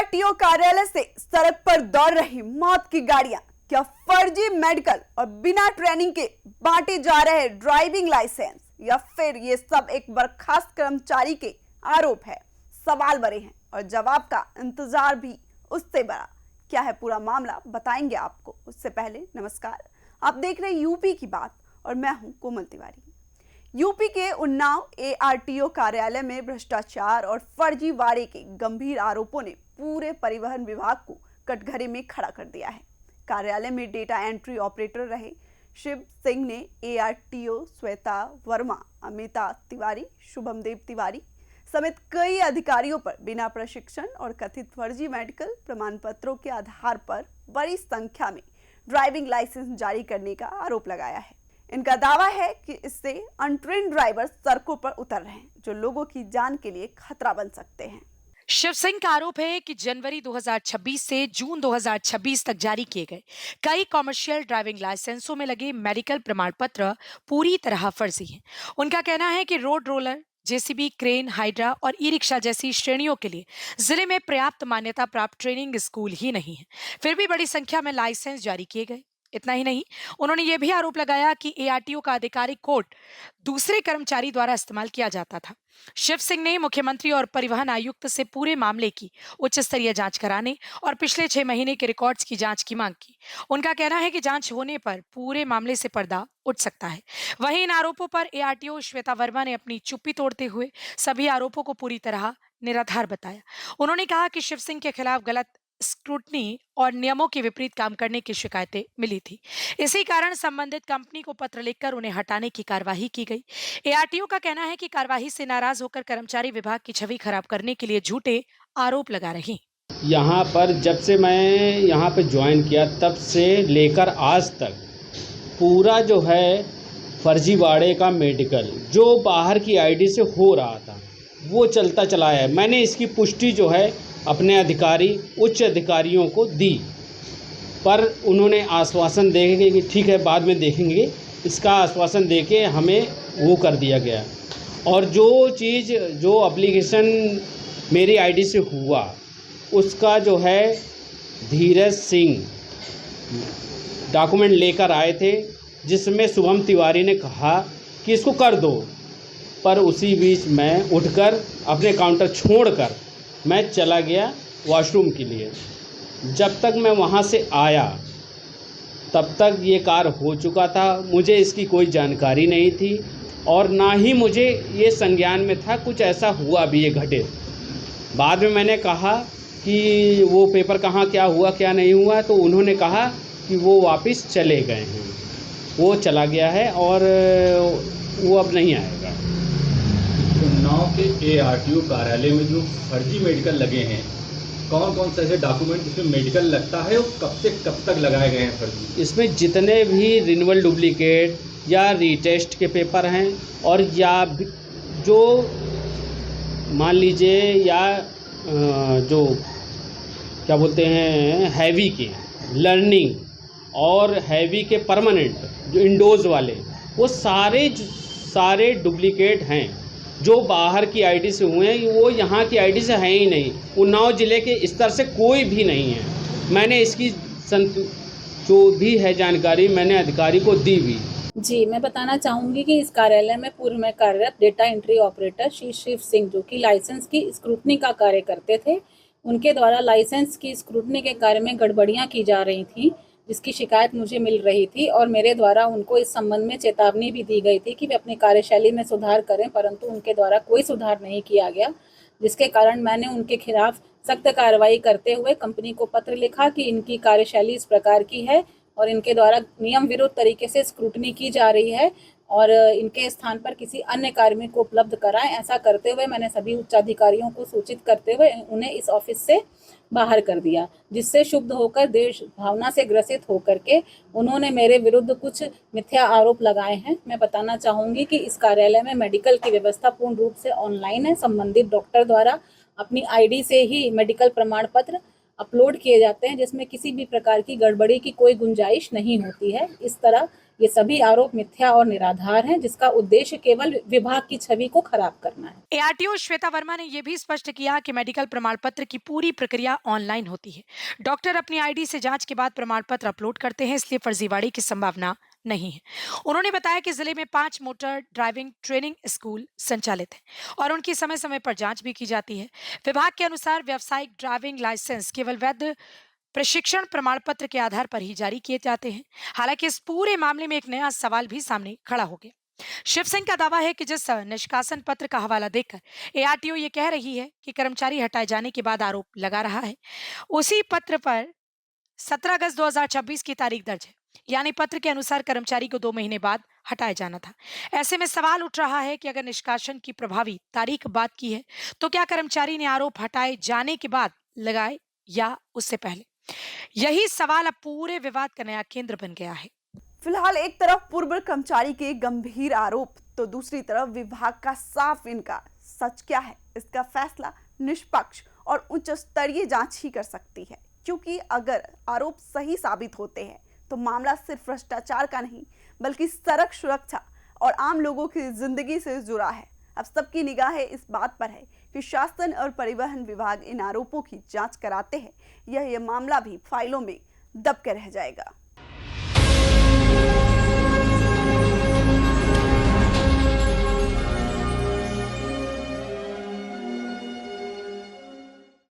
ARTO कार्यालय से सड़क पर दौड़ रही मौत की गाड़ियां, क्या फर्जी मेडिकल और बिना ट्रेनिंग के बांटे जा रहे ड्राइविंग लाइसेंस, या फिर ये सब एक बर्खास्त कर्मचारी के आरोप है। सवाल बड़े हैं और जवाब का इंतजार भी उससे बड़ा। क्या है पूरा मामला, बताएंगे आपको। उससे पहले नमस्कार, आप देख रहे हैं यूपी की बात और मैं हूं कोमल तिवारी। यूपी के उन्नाव एआरटीओ कार्यालय में भ्रष्टाचार और फर्जीवाड़े के गंभीर आरोपों ने पूरे परिवहन विभाग को कटघरे में खड़ा कर दिया है। कार्यालय में डेटा एंट्री ऑपरेटर रहे शिव सिंह ने एआरटीओ श्वेता वर्मा, अमिता तिवारी, शुभम देव तिवारी समेत कई अधिकारियों पर बिना प्रशिक्षण और कथित फर्जी मेडिकल प्रमाण पत्रों के आधार पर बड़ी संख्या में ड्राइविंग लाइसेंस जारी करने का आरोप लगाया है। इनका दावा है कि इससे अनट्रेन्ड ड्राइवर सड़कों पर उतर रहे हैं, जो लोगों की जान के लिए खतरा बन सकते हैं। शिव सिंह का आरोप है कि जनवरी 2026 से जून 2026 तक जारी किए गए कई कॉमर्शियल ड्राइविंग लाइसेंसों में लगे मेडिकल प्रमाण पत्र पूरी तरह फर्जी हैं। उनका कहना है कि road roller, JCB, crane, hydra और ई रिक्शा जैसी श्रेणियों के लिए जिले में पर्याप्त मान्यता प्राप्त ट्रेनिंग स्कूल ही नहीं है, फिर भी बड़ी संख्या में लाइसेंस जारी किए गए। इतना ही नहीं, उन्होंने यह भी आरोप लगाया कि एआरटीओ का आधिकारिक कोड दूसरे कर्मचारी द्वारा इस्तेमाल किया जाता था। शिव सिंह ने मुख्यमंत्री और परिवहन आयुक्त से पूरे मामले की उच्च स्तरीय जांच कराने और पिछले 6 महीने के रिकॉर्ड्स की जांच की मांग की। उनका कहना है कि जांच होने पर पूरे मामले से पर्दा उठ सकता है। वहीं इन आरोपों पर एआरटीओ श्वेता वर्मा ने अपनी चुप्पी तोड़ते हुए सभी आरोपों को पूरी तरह निराधार बताया। उन्होंने कहा कि शिव सिंह के खिलाफ गलत स्क्रूटनी और नियमों के विपरीत काम करने की शिकायतें मिली थी। इसी कारण संबंधित कंपनी को पत्र लिखकर उन्हें हटाने की कार्यवाही की गई। एआरटीओ का कहना है कि कार्यवाही से नाराज होकर कर्मचारी विभाग की छवि खराब करने के लिए झूठे आरोप लगा रहे हैं। यहाँ पर जब से मैं यहाँ पे ज्वाइन किया तब से लेकर आज तक पूरा जो है फर्जीवाड़े का मेडिकल जो बाहर की आईडी से हो रहा था वो चलता चला है। मैंने इसकी पुष्टि जो है अपने उच्च अधिकारियों को दी, पर उन्होंने आश्वासन देंगे कि ठीक है बाद में देखेंगे, इसका आश्वासन देके हमें वो कर दिया गया। और जो एप्लीकेशन मेरी आईडी से हुआ उसका जो है धीरज सिंह डॉक्यूमेंट लेकर आए थे, जिसमें शुभम तिवारी ने कहा कि इसको कर दो, पर उसी बीच मैं उठकर अपने काउंटर छोड़कर मैं चला गया वॉशरूम के लिए। जब तक मैं वहाँ से आया तब तक ये कार्य हो चुका था। मुझे इसकी कोई जानकारी नहीं थी और ना ही मुझे ये संज्ञान में था कुछ ऐसा हुआ भी ये घटे। बाद में मैंने कहा कि वो पेपर कहाँ, क्या हुआ क्या नहीं हुआ, तो उन्होंने कहा कि वो वापस चले गए हैं, वो चला गया है और वो अब नहीं आएगा। उन्नाव के एआरटीओ कार्यालय में जो फर्जी मेडिकल लगे हैं, कौन कौन से ऐसे डॉक्यूमेंट जिसमें मेडिकल लगता है और कब से कब तक लगाए गए हैं फर्जी? इसमें जितने भी रिन्यूअल डुप्लीकेट या रीटेस्ट के पेपर हैं और या जो मान लीजिए या जो क्या बोलते हैं हैवी के लर्निंग और हैवी के परमानेंट जो इंडोज वाले, वो सारे डुप्लीकेट हैं। जो बाहर की आईडी से हुए हैं वो यहाँ की आईडी से हैं ही नहीं। उन्नाव ज़िले के स्तर से कोई भी नहीं है। मैंने इसकी जो भी है जानकारी मैंने अधिकारी को दी भी। जी, मैं बताना चाहूँगी कि इस कार्यालय में पूर्व में कार्यरत data entry operator Shri Shiv Singh, जो कि लाइसेंस की स्क्रूटनी का कार्य करते थे, उनके द्वारा लाइसेंस की स्क्रूटनी के कार्य में गड़बड़ियाँ की जा रही थी, जिसकी शिकायत मुझे मिल रही थी और मेरे द्वारा उनको इस संबंध में चेतावनी भी दी गई थी कि वे अपनी कार्यशैली में सुधार करें, परंतु उनके द्वारा कोई सुधार नहीं किया गया, जिसके कारण मैंने उनके खिलाफ सख्त कार्रवाई करते हुए कंपनी को पत्र लिखा कि इनकी कार्यशैली इस प्रकार की है और इनके द्वारा नियम विरुद्ध तरीके से स्क्रूटनी की जा रही है और इनके स्थान पर किसी अन्य कार्मिक को उपलब्ध कराएं। ऐसा करते हुए मैंने सभी उच्चाधिकारियों को सूचित करते हुए उन्हें इस ऑफिस से बाहर कर दिया, जिससे शुद्ध होकर देश भावना से ग्रसित होकर के उन्होंने मेरे विरुद्ध कुछ मिथ्या आरोप लगाए हैं। मैं बताना चाहूँगी कि इस कार्यालय में मेडिकल की व्यवस्था पूर्ण रूप से ऑनलाइन है। संबंधित डॉक्टर द्वारा अपनी आईडी से ही मेडिकल प्रमाण पत्र अपलोड किए जाते हैं, जिसमें किसी भी प्रकार की गड़बड़ी की कोई गुंजाइश नहीं होती है। इस तरह ये सभी आरोप मिथ्या और निराधार हैं, जिसका उद्देश्य केवल विभाग की छवि को खराब करना है। एआरटीओ श्वेता वर्मा ने यह भी स्पष्ट किया कि मेडिकल प्रमाण पत्र की पूरी प्रक्रिया ऑनलाइन होती है। डॉक्टर अपनी आईडी से जांच के बाद प्रमाण पत्र अपलोड करते हैं, इसलिए फर्जीवाड़े की संभावना नहीं है। उन्होंने बताया कि जिले में 5 मोटर ड्राइविंग ट्रेनिंग स्कूल संचालित हैं और उनकी समय समय पर जांच भी की जाती है। विभाग के अनुसार व्यावसायिक ड्राइविंग लाइसेंस केवल वैध प्रशिक्षण प्रमाण पत्र के आधार पर ही जारी किए जाते हैं। हालांकि इस पूरे मामले में एक नया सवाल भी सामने खड़ा हो गया। शिव सिंह का दावा है कि जिस निष्कासन पत्र का हवाला देकर एआरटीओ ये कह रही है कि कर्मचारी हटाए जाने के बाद आरोप लगा रहा है, उसी पत्र पर 17 अगस्त 2026 की तारीख दर्ज है, यानी पत्र के अनुसार कर्मचारी को 2 महीने बाद हटाया जाना था। ऐसे में सवाल उठ रहा है कि अगर निष्कासन की प्रभावी तारीख बाद की है, तो क्या कर्मचारी ने आरोप हटाए जाने के बाद लगाए या उससे पहले? यही सवाल अब पूरे विवाद का नया केंद्र बन गया है। फिलहाल एक तरफ पूर्व कर्मचारी के गंभीर आरोप तो दूसरी तरफ विभाग का साफ इनकार। सच क्या है, इसका फैसला निष्पक्ष और उच्च स्तरीय जांच ही कर सकती है, क्योंकि अगर आरोप सही साबित होते हैं तो मामला सिर्फ भ्रष्टाचार का नहीं बल्कि सड़क सुरक्षा और आम लोगों की जिंदगी से जुड़ा है। अब सबकी निगाहें इस बात पर है कि शासन और परिवहन विभाग इन आरोपों की जांच कराते हैं, यह मामला भी फाइलों में दब के रह जाएगा।